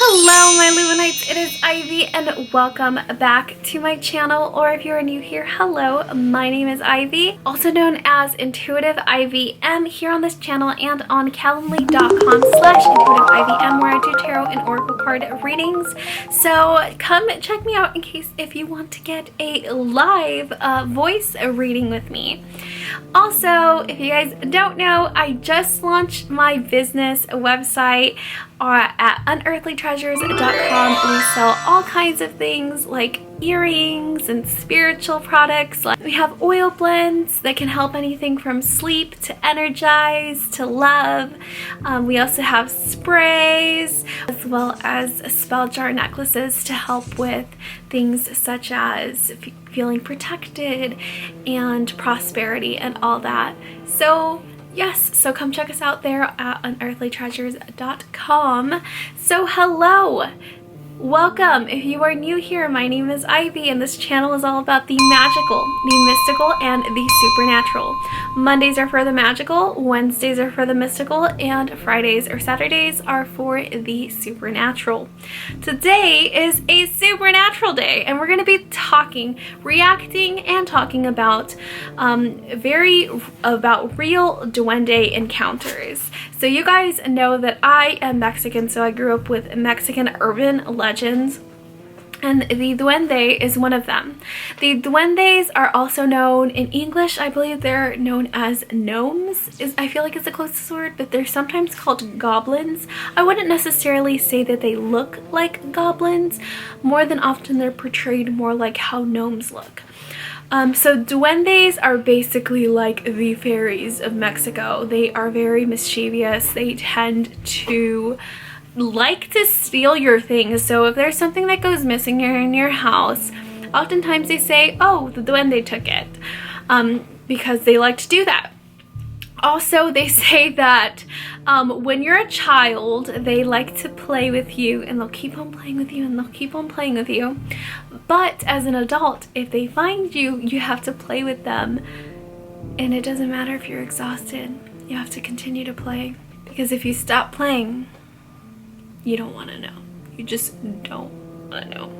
Hello my Luminites, it is Ivy and welcome back to my channel, or if you're new here, hello, my name is Ivy, also known as Intuitive IVM here on this channel and on calendly.com/intuitiveivm where I do tarot and oracle card readings. So come check me out in case if you want to get a live voice reading with me. Also, if you guys don't know, I just launched my business website at unearthlytreasures.com. We sell all kinds of things like earrings and spiritual products. We have oil blends that can help anything from sleep to energize to love. We also have sprays as well as spell jar necklaces to help with things such as feeling protected and prosperity and all that. So yes, so come check us out there at unearthlytreasures.com. So hello, welcome. If you are new here, my name is Ivy and this channel is all about the magical, the mystical, and the supernatural. Mondays are for the magical, Wednesdays are for the mystical, and Fridays or Saturdays are for the supernatural. Today is a supernatural day and we're going to be reacting and talking about real Duende encounters. So you guys know that I am Mexican, so I grew up with Mexican urban legends, and the Duende is one of them. The Duendes are also known in English, I believe they're known as gnomes, I feel like it's the closest word, but they're sometimes called goblins. I wouldn't necessarily say that they look like goblins. More than often they're portrayed more like how gnomes look. So duendes are basically like the fairies of Mexico. They are very mischievous. They tend to like to steal your things. So if there's something that goes missing in your house, oftentimes they say, oh, the duende took it, because they like to do that. Also, they say that when you're a child, they like to play with you and they'll keep on playing with you and they'll keep on playing with you. But as an adult, if they find you, you have to play with them. And it doesn't matter if you're exhausted, you have to continue to play. Because if you stop playing, you don't want to know. You just don't want to know.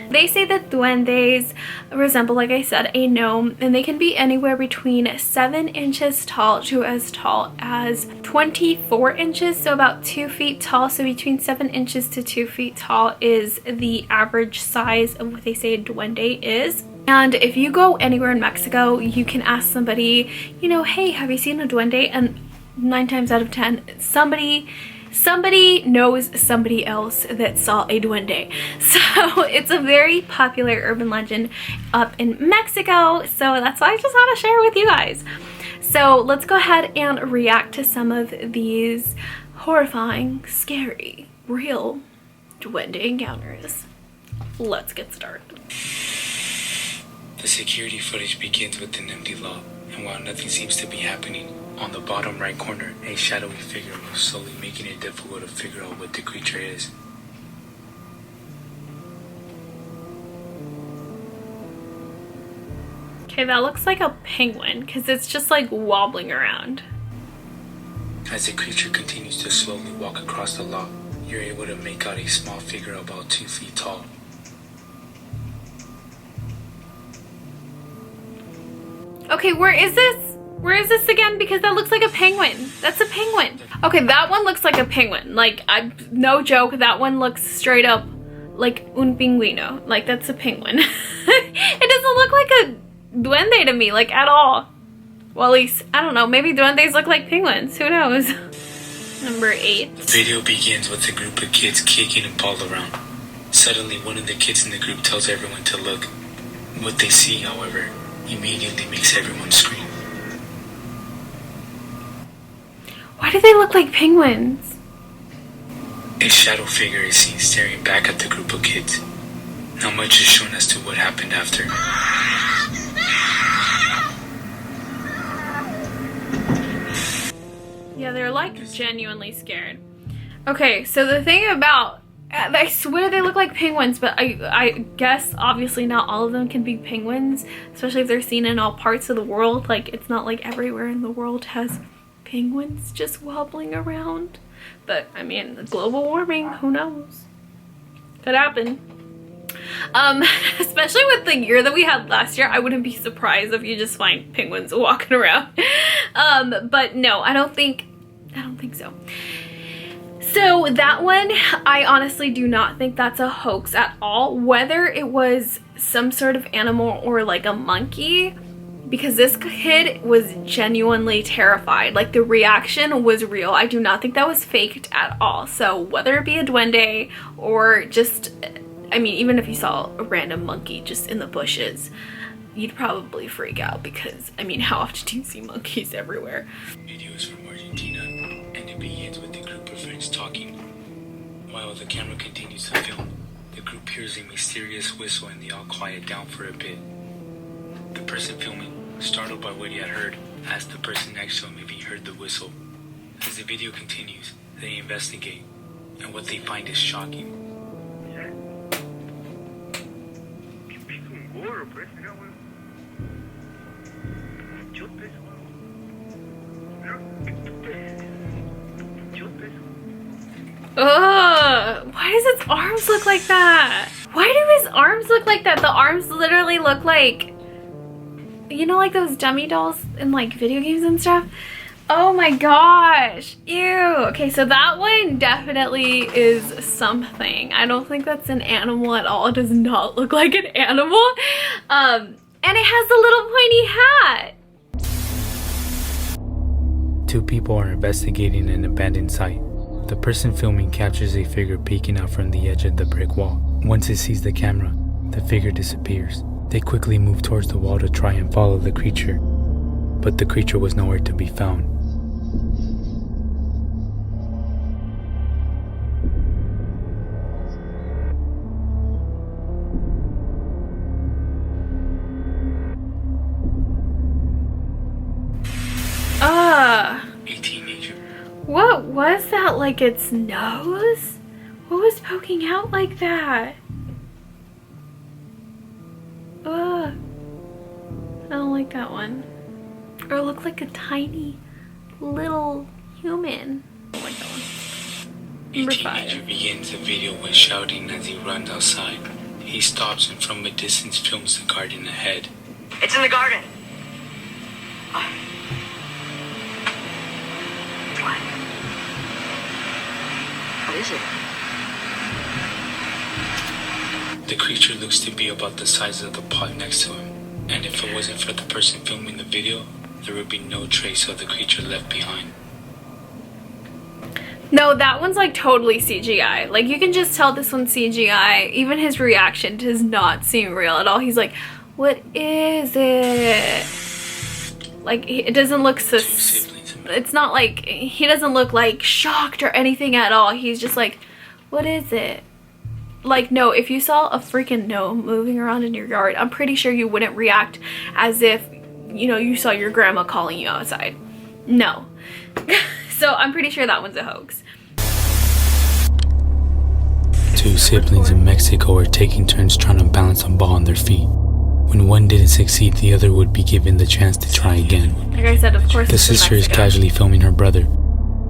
They say that duendes resemble, like I said, a gnome, and they can be anywhere between 7 inches tall to as tall as 24 inches, so about 2 feet tall. So between 7 inches to 2 feet tall is the average size of what they say a duende is. And if you go anywhere in Mexico, you can ask somebody, you know, hey, have you seen a duende? And 9 times out of 10, somebody knows somebody else that saw a duende. So it's a very popular urban legend up in Mexico. So that's why I just want to share with you guys. So let's go ahead and react to some of these horrifying, scary, real duende encounters. Let's get started. The security footage begins with an empty lot, and while nothing seems to be happening, on the bottom right corner, a shadowy figure moves slowly, making it difficult to figure out what the creature is. Okay, that looks like a penguin because it's just like wobbling around. As the creature continues to slowly walk across the lot, you're able to make out a small figure about 2 feet tall. Okay, where is this? Where is this again? Because that looks like a penguin. That's a penguin. Okay, that one looks like a penguin. Like, no joke, that one looks straight up like un pingüino. Like, that's a penguin. It doesn't look like a duende to me, like, at all. Well, at least, I don't know, maybe duendes look like penguins. Who knows? Number 8. The video begins with a group of kids kicking a ball around. Suddenly, one of the kids in the group tells everyone to look. What they see, however, immediately makes everyone scream. Why do they look like penguins? A shadow figure is seen staring back at the group of kids. Not much is shown as to what happened after. Yeah, they're like genuinely scared. Okay, so the thing about, I swear they look like penguins, but I guess obviously not all of them can be penguins, especially if they're seen in all parts of the world. Like, it's not like everywhere in the world has penguins just wobbling around. But I mean, global warming, who knows? Could happen. Especially with the year that we had last year, I wouldn't be surprised if you just find penguins walking around. But no, I don't think so. So that one, I honestly do not think that's a hoax at all. Whether it was some sort of animal or like a monkey, because this kid was genuinely terrified. Like, the reaction was real. I do not think that was faked at all. So whether it be a duende or just, I mean, even if you saw a random monkey just in the bushes, you'd probably freak out because, I mean, how often do you see monkeys everywhere? Video is from Argentina, and it begins with a group of friends talking. While the camera continues to film, the group hears a mysterious whistle and they all quiet down for a bit. The person filming, startled by what he had heard, asked the person next to him if he heard the whistle. As the video continues, they investigate, and what they find is shocking. Ugh, why does its arms look like that? Why do his arms look like that? The arms literally look like, you know, like those dummy dolls in like video games and stuff. Oh my gosh, ew. Okay, so that one definitely is something. I don't think that's an animal at all. It does not look like an animal. And it has a little pointy hat. Two people are investigating an abandoned site. The person filming captures a figure peeking out from the edge of the brick wall. Once it sees the camera, the figure disappears. They quickly move towards the wall to try and follow the creature, but the creature was nowhere to be found. A teenager. What was that? Like its nose? What was poking out like that? Ugh. I don't like that one. Or it looked like a tiny little human. I don't like that one. A teenager begins the video with shouting as he runs outside. He stops and from a distance films the garden ahead. It's in the garden. What is it? The creature looks to be about the size of the pot next to him, and if it wasn't for the person filming the video, there would be no trace of the creature left behind. No, that one's like totally CGI. Like, you can just tell this one's CGI. Even his reaction does not seem real at all. He's like, what is it? Like, it doesn't look it's not like, he doesn't look like shocked or anything at all. He's just like, what is it? Like, no, if you saw a freaking gnome moving around in your yard, I'm pretty sure you wouldn't react as if, you know, you saw your grandma calling you outside. No. So I'm pretty sure that one's a hoax. Two siblings in Mexico are taking turns trying to balance a ball on their feet. When one didn't succeed, the other would be given the chance to try again. Like I said, of course. The sister is casually filming her brother,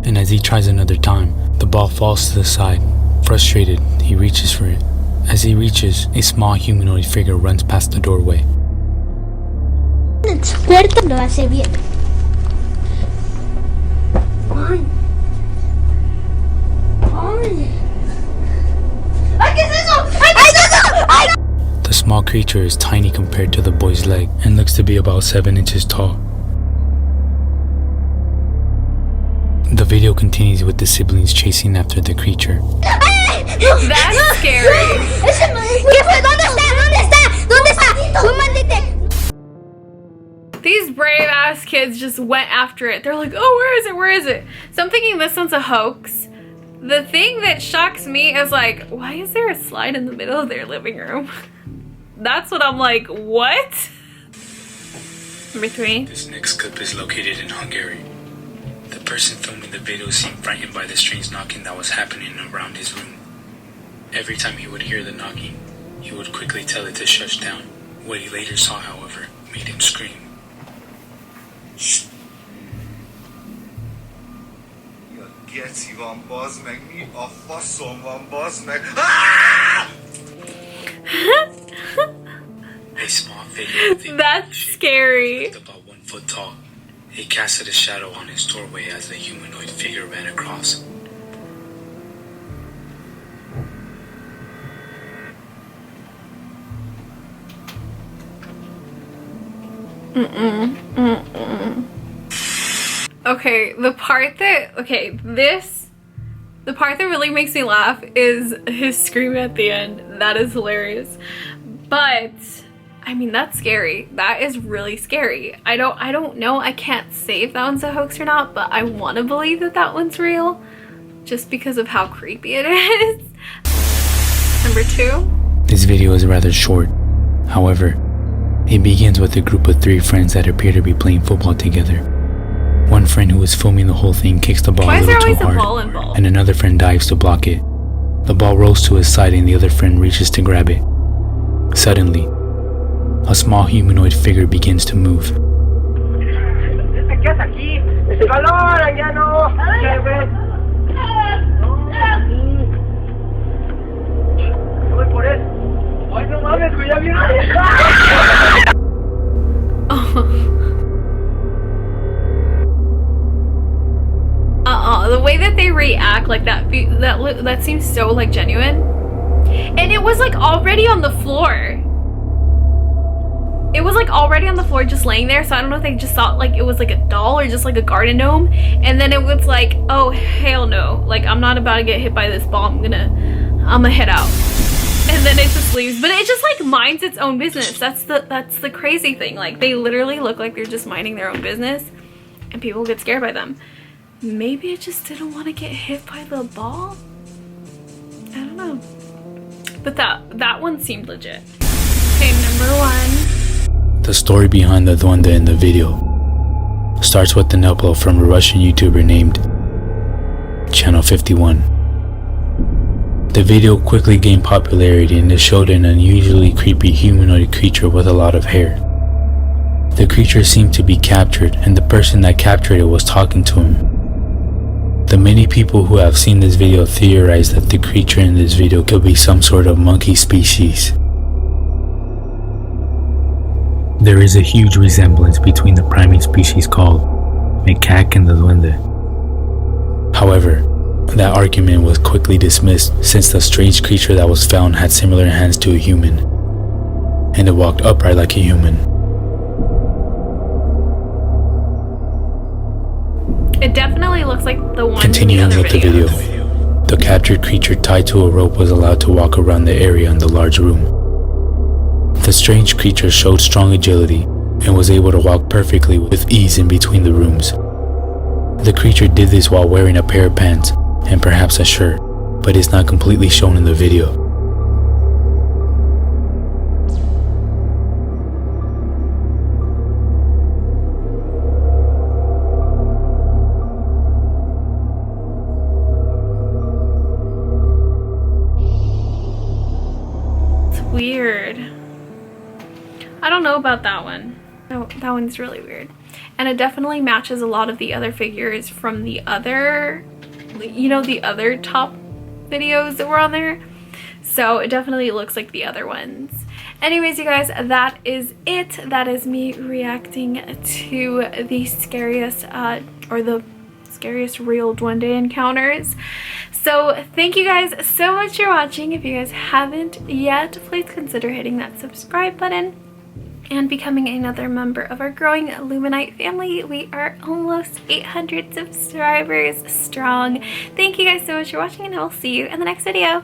and as he tries another time, the ball falls to the side. Frustrated, he reaches for it. As he reaches, a small humanoid figure runs past the doorway. Experto lo hace bien. Ay. Ay. Ay, ¿qué es eso? Ay, ¿qué es eso? Ay. The small creature is tiny compared to the boy's leg and looks to be about 7 inches tall. The video continues with the siblings chasing after the creature. That's scary. ¿Qué fue? ¿Dónde está? ¿Dónde está? ¿Dónde está? ¡Tú maldita! These brave ass kids just went after it. They're like, oh, where is it? Where is it? So I'm thinking this one's a hoax. The thing that shocks me is like, why is there a slide in the middle of their living room? That's what I'm like, what? Number 3. This next clip is located in Hungary. The person filming the video seemed frightened by the strange knocking that was happening around his room. Every time he would hear the knocking, he would quickly tell it to shush down. What he later saw, however, made him scream. You're Geci van, bazd meg, mi a faszom van, bazd meg. Ah! A small figure. That's scary. About 1 foot tall. He casted a shadow on his doorway as the humanoid figure ran across. Okay, the part that really makes me laugh is his scream at the end. That is hilarious. But I mean, that's scary. That is really scary. I don't know. I can't say if that one's a hoax or not, but I want to believe that that one's real just because of how creepy it is. Number 2. This video is rather short. However, it begins with a group of 3 friends that appear to be playing football together. One friend who is filming the whole thing kicks the ball a little too hard, and another friend dives to block it. The ball rolls to his side and the other friend reaches to grab it. Suddenly, a small humanoid figure begins to move. The way that they react, like that seems so like genuine. And it was like already on the floor. It was like already on the floor just laying there, so I don't know if they just thought like it was like a doll or just like a garden gnome, and then it was like, oh hell no, like I'm not about to get hit by this ball, I'm gonna head out. And then it just leaves, but it just like minds its own business. That's the crazy thing. Like they literally look like they're just minding their own business and people get scared by them. Maybe it just didn't want to get hit by the ball? I don't know. But that one seemed legit. Okay, number 1. The story behind the Duende in the video starts with an upload from a Russian YouTuber named Channel 51. The video quickly gained popularity and it showed an unusually creepy humanoid creature with a lot of hair. The creature seemed to be captured and the person that captured it was talking to him. The many people who have seen this video theorize that the creature in this video could be some sort of monkey species. There is a huge resemblance between the primate species called macaque and the duende. However, that argument was quickly dismissed since the strange creature that was found had similar hands to a human, and it walked upright like a human. It definitely looks like the one Continuing in the other with the video, the captured creature tied to a rope was allowed to walk around the area in the large room. The strange creature showed strong agility and was able to walk perfectly with ease in between the rooms. The creature did this while wearing a pair of pants and perhaps a shirt, but it's not completely shown in the video. It's weird. I don't know about that one. No, that one's really weird. And it definitely matches a lot of the other figures from the other, you know, the other top videos that were on there. So it definitely looks like the other ones. Anyways, you guys, that is it. That is me reacting to the scariest real Duende encounters. So thank you guys so much for watching. If you guys haven't yet, please consider hitting that subscribe button and becoming another member of our growing Illuminite family. We are almost 800 subscribers strong. Thank you guys so much for watching, and I will see you in the next video.